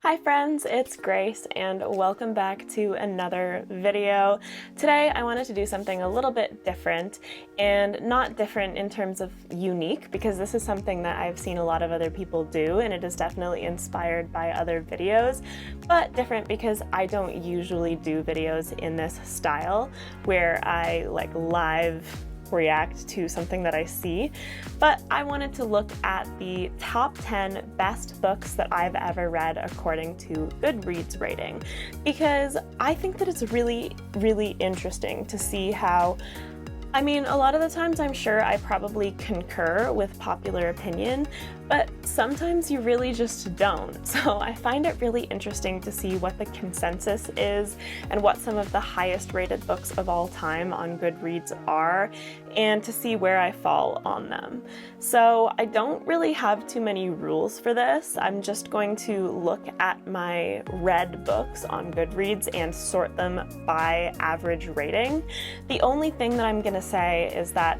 Hi friends, it's Grace and welcome back to another video. Today I wanted to do something a little bit different, and not different in terms of unique, because this is something that I've seen a lot of other people do and it is definitely inspired by other videos, but different because I don't usually do videos in this style where I live react to something that I see, but I wanted to look at the top 10 best books that I've ever read according to Goodreads rating, because I think that it's really interesting to see how, a lot of the times I'm sure I probably concur with popular opinion, but sometimes you really just don't. So I find it really interesting to see what the consensus is and what some of the highest rated books of all time on Goodreads are, and to see where I fall on them. So I don't really have too many rules for this. I'm just going to look at my read books on Goodreads and sort them by average rating. The only thing that I'm going to say is that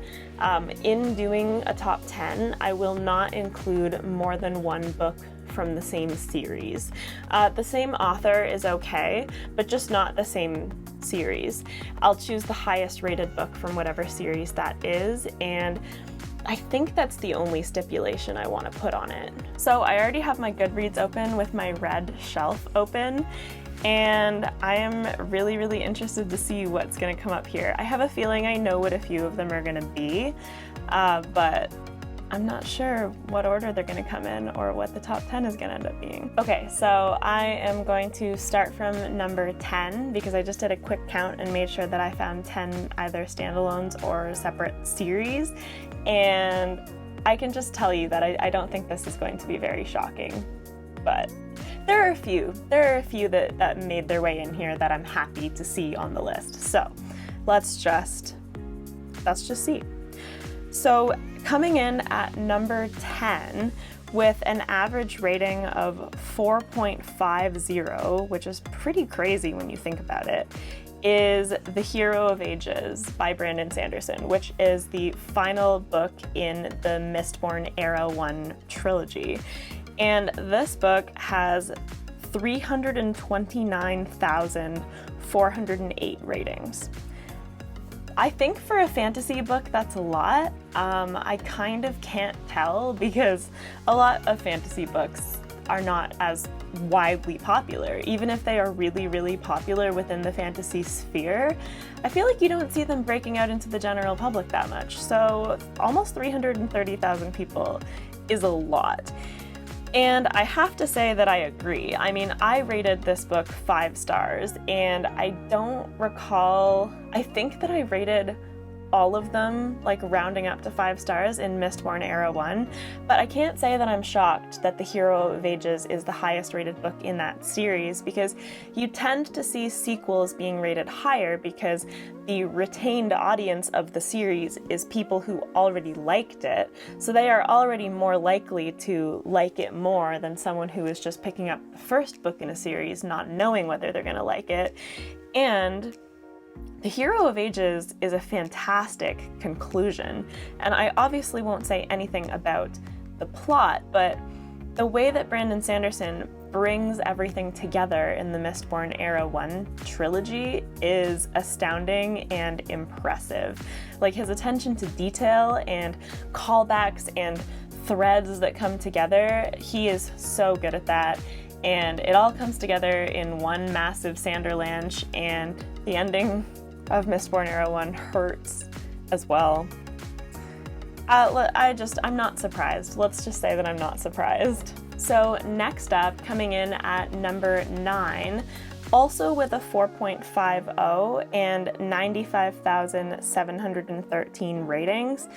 in doing a top 10, I will not include more than one book from the same series. The same author is okay, but just not the same series. I'll choose the highest rated book from whatever series that is, and I think that's the only stipulation I want to put on it. So I already have my Goodreads open with my read shelf open, and I am really interested to see what's going to come up here. I have a feeling I know what a few of them are going to be, but I'm not sure what order they're going to come in or what the top 10 is going to end up being. Okay, so I am going to start from number 10 because I just did a quick count and made sure that I found 10 either standalones or separate series, and I can just tell you that I don't think this is going to be very shocking, but there are a few that made their way in here that I'm happy to see on the list. So let's just see. So coming in at number 10 with an average rating of 4.50, which is pretty crazy when you think about it, is The Hero of Ages by Brandon Sanderson, which is the final book in the Mistborn Era 1 trilogy. And this book has 329,408 ratings. I think for a fantasy book that's a lot. I kind of can't tell because a lot of fantasy books are not as widely popular. Even if they are really popular within the fantasy sphere, I feel like you don't see them breaking out into the general public that much. So almost 330,000 people is a lot. And I have to say that I agree. I rated this book 5 stars, and I don't recall, I think that I rated all of them, rounding up to 5 stars in Mistborn Era 1, but I can't say that I'm shocked that The Hero of Ages is the highest rated book in that series, because you tend to see sequels being rated higher because the retained audience of the series is people who already liked it, so they are already more likely to like it more than someone who is just picking up the first book in a series not knowing whether they're going to like it. And The Hero of Ages is a fantastic conclusion, and I obviously won't say anything about the plot, but the way that Brandon Sanderson brings everything together in the Mistborn Era 1 trilogy is astounding and impressive. His attention to detail and callbacks and threads that come together, he is so good at that. And it all comes together in one massive Sanderlanche, and the ending of Mistborn Era 1 hurts as well. I'm not surprised. Let's just say that I'm not surprised. So next up, coming in at number 9, also with a 4.50 and 95,713 ratings.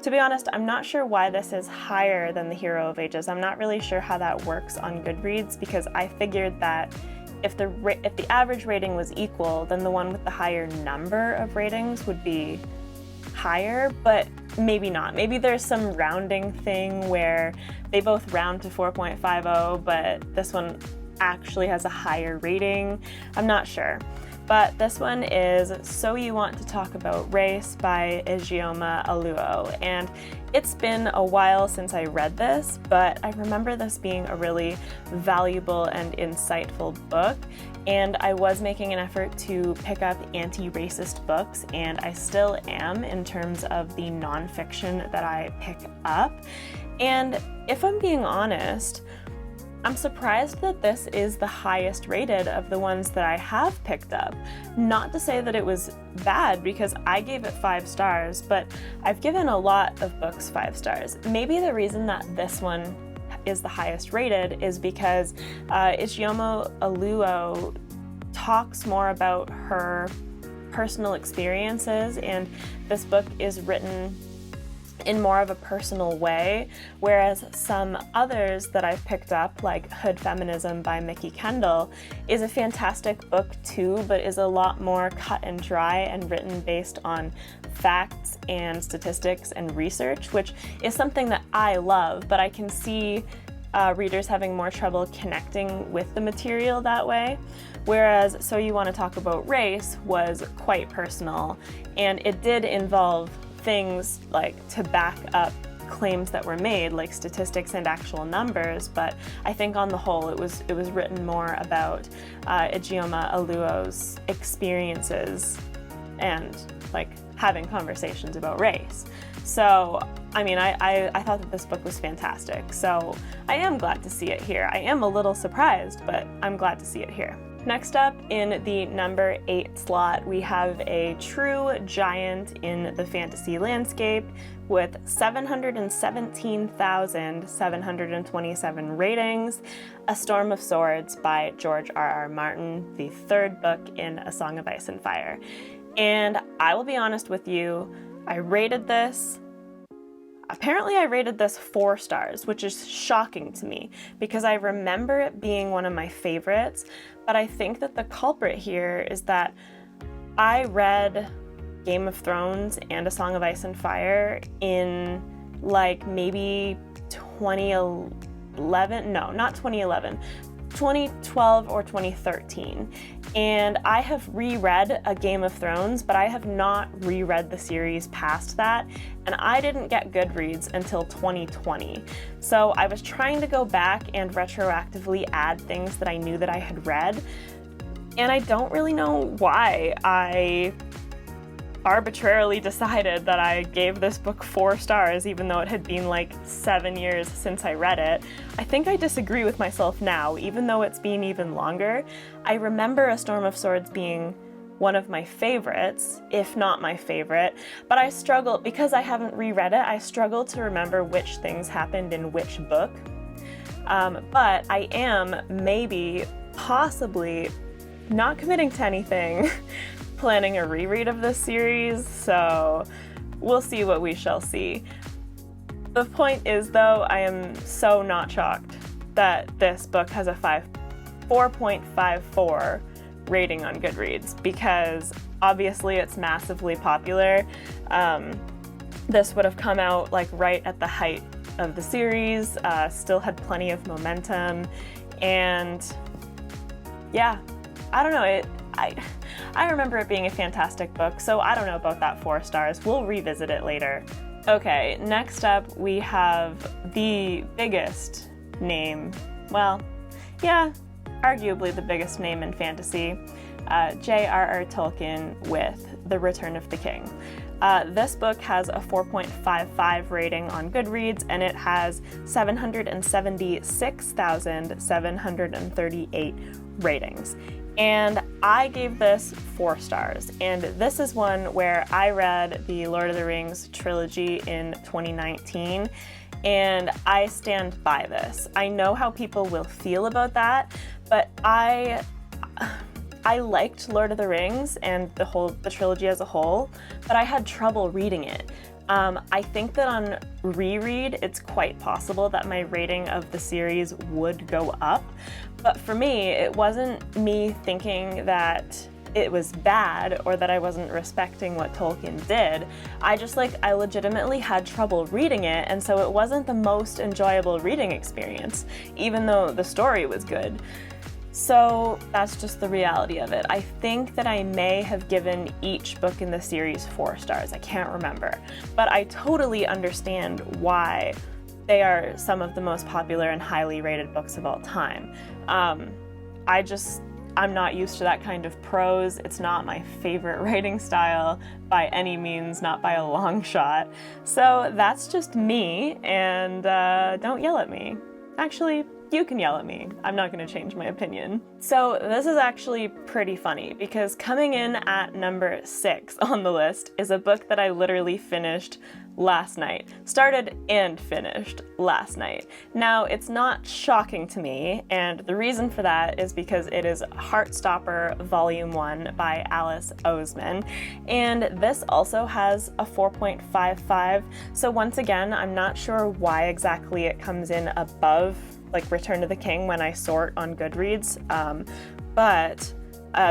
To be honest, I'm not sure why this is higher than The Hero of Ages. I'm not really sure how that works on Goodreads, because I figured that if the average rating was equal, then the one with the higher number of ratings would be higher, but maybe not. Maybe there's some rounding thing where they both round to 4.50, but this one actually has a higher rating. I'm not sure. but this one is So You Want to Talk About Race by Ijeoma Oluo, and it's been a while since I read this, but I remember this being a really valuable and insightful book, and I was making an effort to pick up anti-racist books, and I still am in terms of the nonfiction that I pick up. And if I'm being honest, I'm surprised that this is the highest rated of the ones that I have picked up. Not to say that it was bad, because I gave it 5 stars, but I've given a lot of books 5 stars. Maybe the reason that this one is the highest rated is because Ijeoma Oluo talks more about her personal experiences, and this book is written in more of a personal way, whereas some others that I've picked up, like Hood Feminism by Mickey Kendall, is a fantastic book too, but is a lot more cut and dry and written based on facts and statistics and research, which is something that I love, but I can see readers having more trouble connecting with the material that way. Whereas So You Want to Talk About Race was quite personal, and it did involve things like to back up claims that were made, like statistics and actual numbers, but I think on the whole it was written more about Ijeoma Oluo's experiences and like having conversations about race. So I mean, I thought that this book was fantastic, so I am glad to see it here. I am a little surprised, but I'm glad to see it here. Next up, in the number 8 slot, we have a true giant in the fantasy landscape with 717,727 ratings, A Storm of Swords by George R.R. Martin, the 3rd book in A Song of Ice and Fire. And I will be honest with you, Apparently I rated this 4 stars, which is shocking to me because I remember it being one of my favorites, but I think that the culprit here is that I read Game of Thrones and A Song of Ice and Fire in like maybe 2011, no, not 2011, 2012 or 2013. And I have reread A Game of Thrones, but I have not reread the series past that, and I didn't get Goodreads until 2020. So I was trying to go back and retroactively add things that I knew that I had read, and I don't really know why I arbitrarily decided that I gave this book 4 stars even though it had been like 7 years since I read it. I think I disagree with myself now, even though it's been even longer. I remember A Storm of Swords being one of my favorites, if not my favorite, but I struggle, because I haven't reread it, I struggle to remember which things happened in which book. But I am possibly not committing to anything, planning a reread of this series, so we'll see what we shall see. The point is, though, I am so not shocked that this book has a 4.54 rating on Goodreads, because obviously it's massively popular. This would have come out like right at the height of the series, still had plenty of momentum, and yeah, I don't know, I remember it being a fantastic book, so I don't know about that 4 stars. We'll revisit it later. Okay, next up we have the biggest name, well, yeah, arguably the biggest name in fantasy, J.R.R. Tolkien with The Return of the King. This book has a 4.55 rating on Goodreads, and it has 776,738 ratings. And I gave this 4 stars, and this is one where I read the Lord of the Rings trilogy in 2019, and I stand by this. I know how people will feel about that, but I liked Lord of the Rings and the trilogy as a whole, but I had trouble reading it. I think that on reread, it's quite possible that my rating of the series would go up, but for me, it wasn't me thinking that it was bad or that I wasn't respecting what Tolkien did. I legitimately had trouble reading it, and so it wasn't the most enjoyable reading experience, even though the story was good. So that's just the reality of it. I think that I may have given each book in the series 4 stars. I can't remember. But I totally understand why they are some of the most popular and highly rated books of all time. I'm not used to that kind of prose. It's not my favorite writing style by any means, not by a long shot. So that's just me, and don't yell at me. Actually, you can yell at me. I'm not going to change my opinion. So this is actually pretty funny because coming in at number 6 on the list is a book that I literally finished last night. Started and finished last night. Now, it's not shocking to me, and the reason for that is because it is Heartstopper Volume 1 by Alice Oseman, and this also has a 4.55, so once again, I'm not sure why exactly it comes in above like Return of the King when I sort on Goodreads, but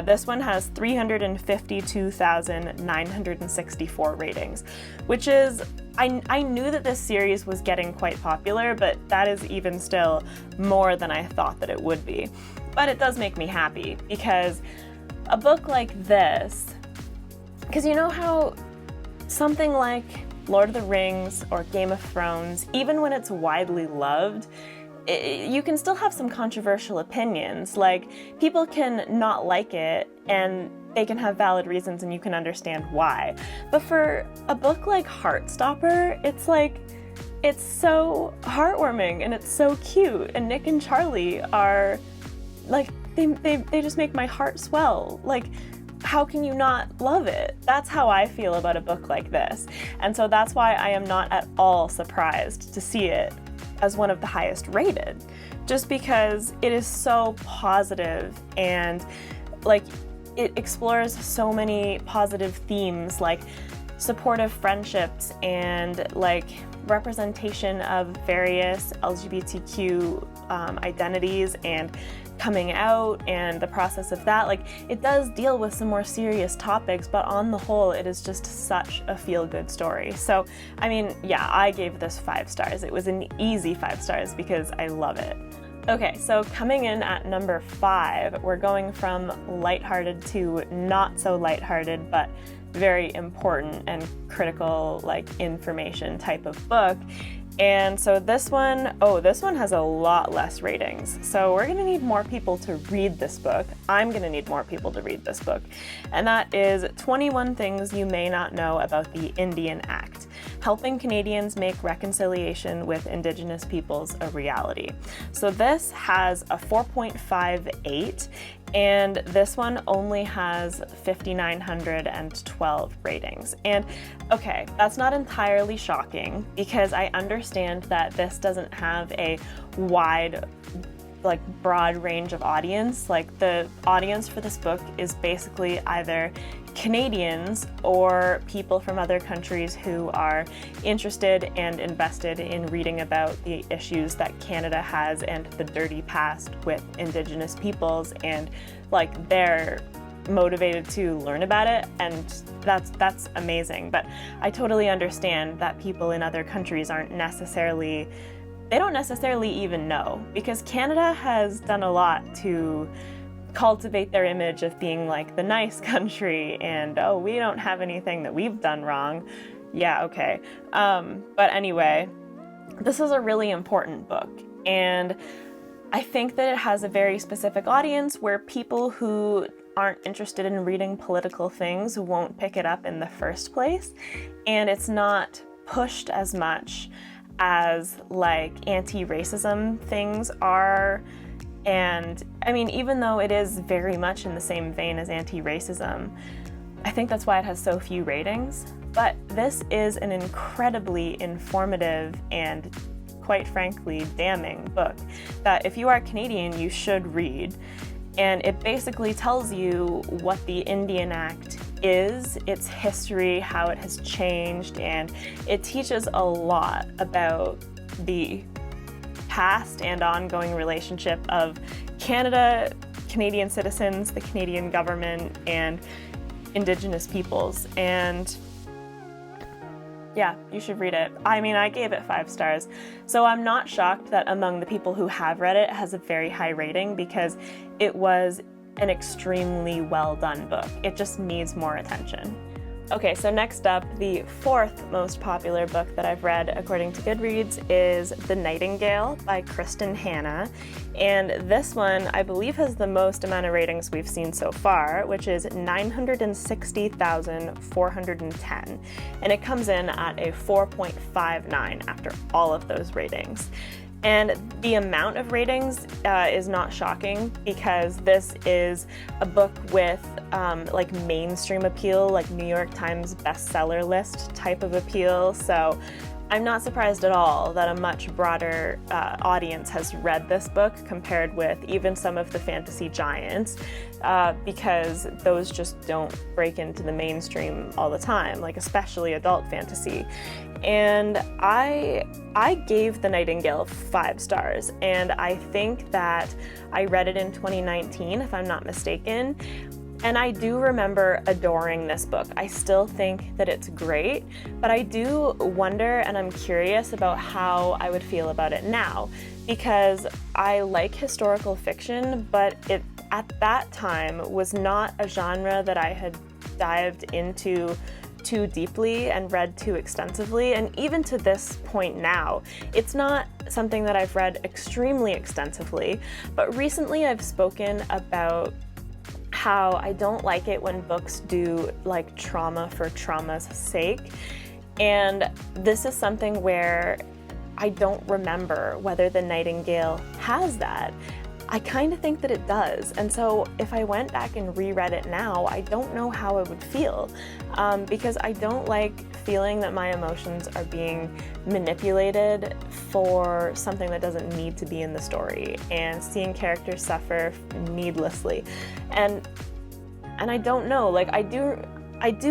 this one has 352,964 ratings, which is, I knew that this series was getting quite popular, but that is even still more than I thought that it would be. But it does make me happy because a book like this, because you know how something like Lord of the Rings or Game of Thrones, even when it's widely loved, you can still have some controversial opinions. Like, people can not like it and they can have valid reasons and you can understand why. But for a book like Heartstopper, it's so heartwarming and it's so cute, and Nick and Charlie are like, they just make my heart swell. Like, how can you not love it? That's how I feel about a book like this. And so that's why I am not at all surprised to see it as one of the highest rated, just because it is so positive and like it explores so many positive themes like supportive friendships and like representation of various LGBTQ identities and coming out and the process of that. Like, it does deal with some more serious topics, but on the whole, it is just such a feel-good story. So, I mean, yeah, I gave this 5 stars. It was an easy 5 stars because I love it. Okay, so coming in at number 5, we're going from lighthearted to not so lighthearted, but very important and critical, like, information type of book. And so this one has a lot less ratings. So we're gonna need more people to read this book. I'm gonna need more people to read this book. And that is 21 Things You May Not Know About the Indian Act, Helping Canadians Make Reconciliation with Indigenous Peoples a Reality. So this has a 4.58, and this one only has 5,912 ratings. And okay, that's not entirely shocking because I understand that this doesn't have a wide, like, broad range of audience. Like, the audience for this book is basically either Canadians or people from other countries who are interested and invested in reading about the issues that Canada has and the dirty past with Indigenous peoples, and like they're motivated to learn about it, and that's amazing. But I totally understand that people in other countries don't necessarily even know, because Canada has done a lot to cultivate their image of being like the nice country and, oh, we don't have anything that we've done wrong. Yeah, okay. But anyway, this is a really important book, and I think that it has a very specific audience where people who aren't interested in reading political things won't pick it up in the first place, and it's not pushed as much as like anti-racism things are. And I mean, even though it is very much in the same vein as anti-racism, I think that's why it has so few ratings. But this is an incredibly informative and, quite frankly, damning book that if you are Canadian, you should read. And it basically tells you what the Indian Act is, its history, how it has changed, and it teaches a lot about the past and ongoing relationship of Canada, Canadian citizens, the Canadian government, and Indigenous peoples. And Yeah, you should read it. I mean, I gave it 5 stars, so I'm not shocked that among the people who have read it, it has a very high rating because it was an extremely well done book. It just needs more attention. Okay, so next up, the 4th most popular book that I've read according to Goodreads is The Nightingale by Kristen Hanna. And this one, I believe, has the most amount of ratings we've seen so far, which is 960,410. And it comes in at a 4.59 after all of those ratings. And the amount of ratings is not shocking because this is a book with like mainstream appeal, like New York Times bestseller list type of appeal. So I'm not surprised at all that a much broader audience has read this book compared with even some of the fantasy giants, because those just don't break into the mainstream all the time, like especially adult fantasy. And I gave The Nightingale 5 stars, and I think that I read it in 2019, if I'm not mistaken. And I do remember adoring this book. I still think that it's great, but I do wonder and I'm curious about how I would feel about it now, because I like historical fiction, but it at that time was not a genre that I had dived into too deeply and read too extensively. And even to this point now, it's not something that I've read extremely extensively, but recently I've spoken about how I don't like it when books do like trauma for trauma's sake. And this is something where I don't remember whether The Nightingale has that. I kind of think that it does. And so if I went back and reread it now, I don't know how I would feel, because I don't like feeling that my emotions are being manipulated for something that doesn't need to be in the story, and seeing characters suffer needlessly. And I don't know, like I do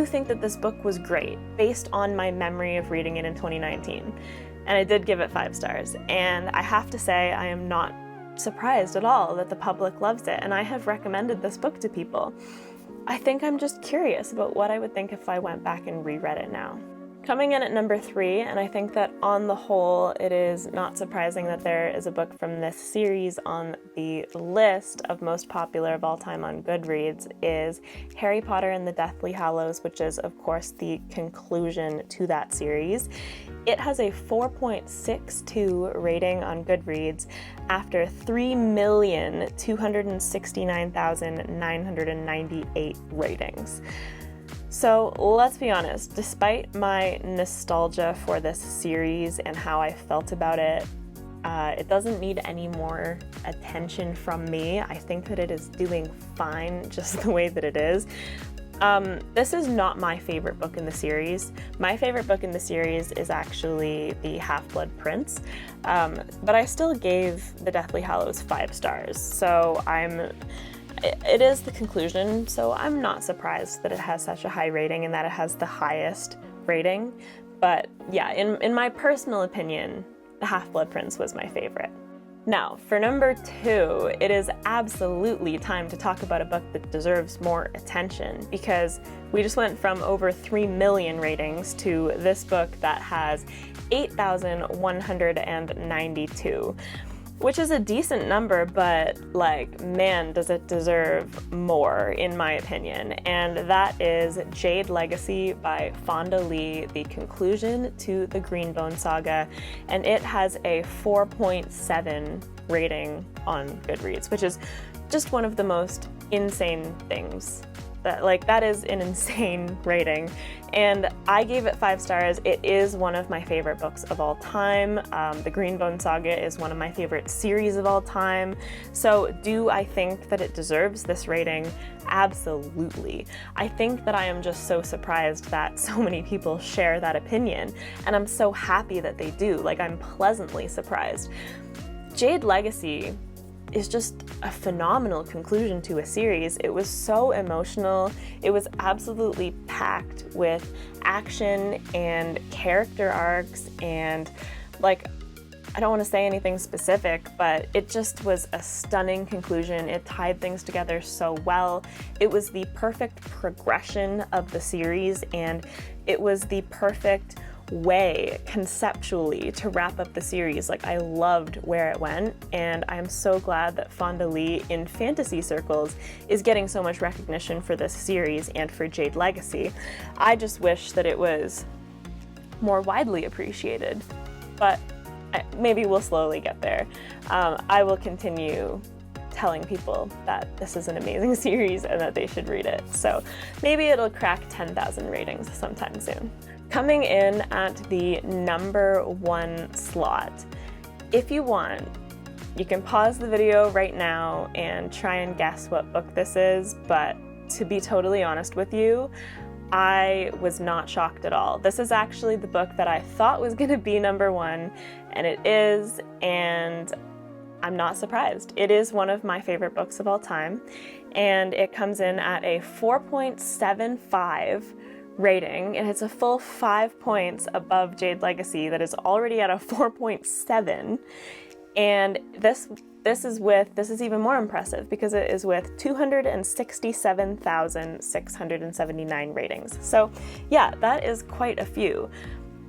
think that this book was great based on my memory of reading it in 2019. And I did give it 5 stars. And I have to say, I am not surprised at all that the public loves it, and I have recommended this book to people. I think I'm just curious about what I would think if I went back and reread it now. Coming in at number 3, and I think that on the whole it is not surprising that there is a book from this series on the list of most popular of all time on Goodreads, is Harry Potter and the Deathly Hallows, which is of course the conclusion to that series. It has a 4.62 rating on Goodreads after 3,269,998 ratings. So let's be honest, despite my nostalgia for this series and how I felt about it, it doesn't need any more attention from me. I think that it is doing fine just the way that it is. This is not my favorite book in the series. My favorite book in the series is actually The Half-Blood Prince, but I still gave The Deathly Hallows 5 stars. So it is the conclusion, so I'm not surprised that it has such a high rating and that it has the highest rating. But yeah, in my personal opinion, The Half-Blood Prince was my favorite. Now, for number 2, it is absolutely time to talk about a book that deserves more attention, because we just went from over 3 million ratings to this book that has 8,192. Which is a decent number, but like, man, does it deserve more, in my opinion. And that is Jade Legacy by Fonda Lee, the conclusion to the Greenbone saga. And it has a 4.7 rating on Goodreads, which is just one of the most insane things. That is an insane rating, and I gave it 5 stars. It is one of my favorite books of all time. The Greenbone Saga is one of my favorite series of all time. So do I think that it deserves this rating? Absolutely. I think that I am just so surprised that so many people share that opinion, and I'm so happy that they do. Like, I'm pleasantly surprised. Jade Legacy is just a phenomenal conclusion to a series. It was so emotional. It was absolutely packed with action and character arcs, and like, I don't want to say anything specific, but it just was a stunning conclusion. It tied things together so well. It was the perfect progression of the series, and it was the perfect way conceptually to wrap up the series. Like, I loved where it went, and I'm so glad that Fonda Lee in fantasy circles is getting so much recognition for this series and for Jade Legacy. I just wish that it was more widely appreciated, but maybe we'll slowly get there. I will continue telling people that this is an amazing series and that they should read it. So maybe it'll crack 10,000 ratings sometime soon. Coming in at the #1 slot, if you want, you can pause the video right now and try and guess what book this is, but to be totally honest with you, I was not shocked at all. This is actually the book that I thought was going to be #1, and it is, and I'm not surprised. It is one of my favorite books of all time, and it comes in at a 4.75 rating, and it's a full 5 points above Jade Legacy that is already at a 4.7, and this is even more impressive because it is with 267,679 ratings. So yeah, that is quite a few.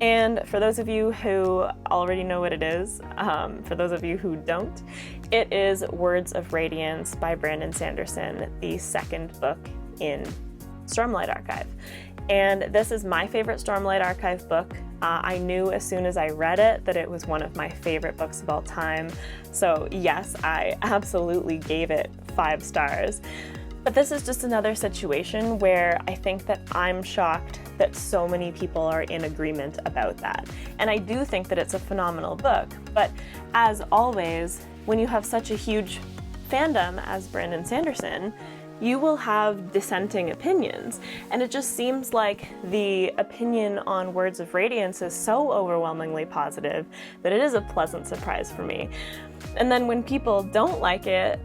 And for those of you who already know what it is, for those of you who don't, it is Words of Radiance by Brandon Sanderson, the second book in Stormlight Archive. And this is my favorite Stormlight Archive book. I knew as soon as I read it that it was one of my favorite books of all time. So yes, I absolutely gave it 5 stars. But this is just another situation where I think that I'm shocked that so many people are in agreement about that. And I do think that it's a phenomenal book, but as always, when you have such a huge fandom as Brandon Sanderson, you will have dissenting opinions. And it just seems like the opinion on Words of Radiance is so overwhelmingly positive that it is a pleasant surprise for me. And then when people don't like it,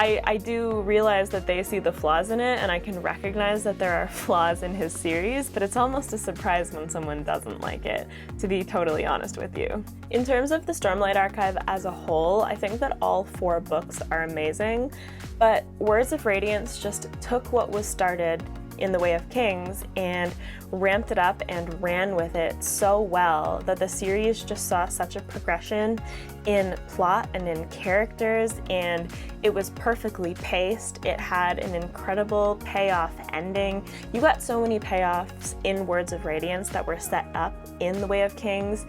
I do realize that they see the flaws in it, and I can recognize that there are flaws in his series, but it's almost a surprise when someone doesn't like it, to be totally honest with you. In terms of the Stormlight Archive as a whole, I think that all 4 books are amazing, but Words of Radiance just took what was started in The Way of Kings and ramped it up and ran with it so well that the series just saw such a progression in plot and in characters, and it was perfectly paced. It had an incredible payoff ending. You got so many payoffs in Words of Radiance that were set up in The Way of Kings.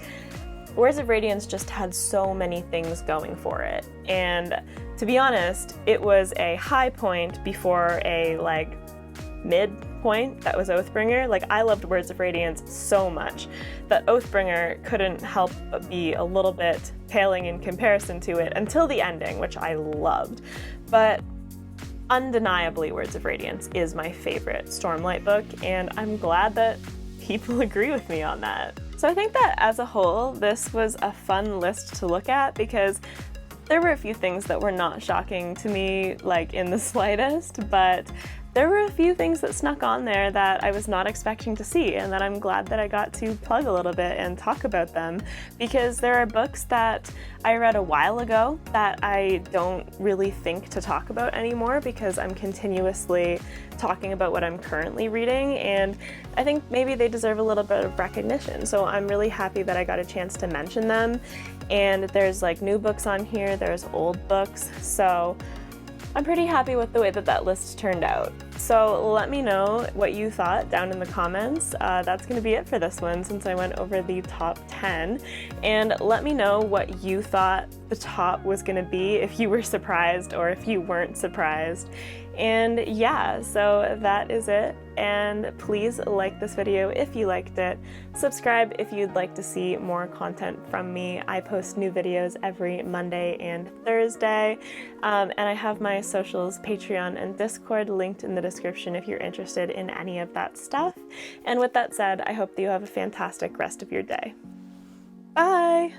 Words of Radiance just had so many things going for it, and to be honest, it was a high point before a mid point that was Oathbringer. I loved Words of Radiance so much that Oathbringer couldn't help but be a little bit paling in comparison to it until the ending, which I loved. But undeniably, Words of Radiance is my favorite Stormlight book, and I'm glad that people agree with me on that. So I think that as a whole, this was a fun list to look at because there were a few things that were not shocking to me, in the slightest, but there were a few things that snuck on there that I was not expecting to see, and that I'm glad that I got to plug a little bit and talk about them, because there are books that I read a while ago that I don't really think to talk about anymore because I'm continuously talking about what I'm currently reading, and I think maybe they deserve a little bit of recognition. So I'm really happy that I got a chance to mention them, and there's new books on here, there's old books, so I'm pretty happy with the way that that list turned out. So let me know what you thought down in the comments. That's going to be it for this one since I went over the top 10. And let me know what you thought the top was going to be, if you were surprised or if you weren't surprised. And yeah, so that is it. And please like this video if you liked it. Subscribe if you'd like to see more content from me. I post new videos every Monday and Thursday. And I have my socials, Patreon and Discord linked in the description if you're interested in any of that stuff. And with that said, I hope that you have a fantastic rest of your day. Bye!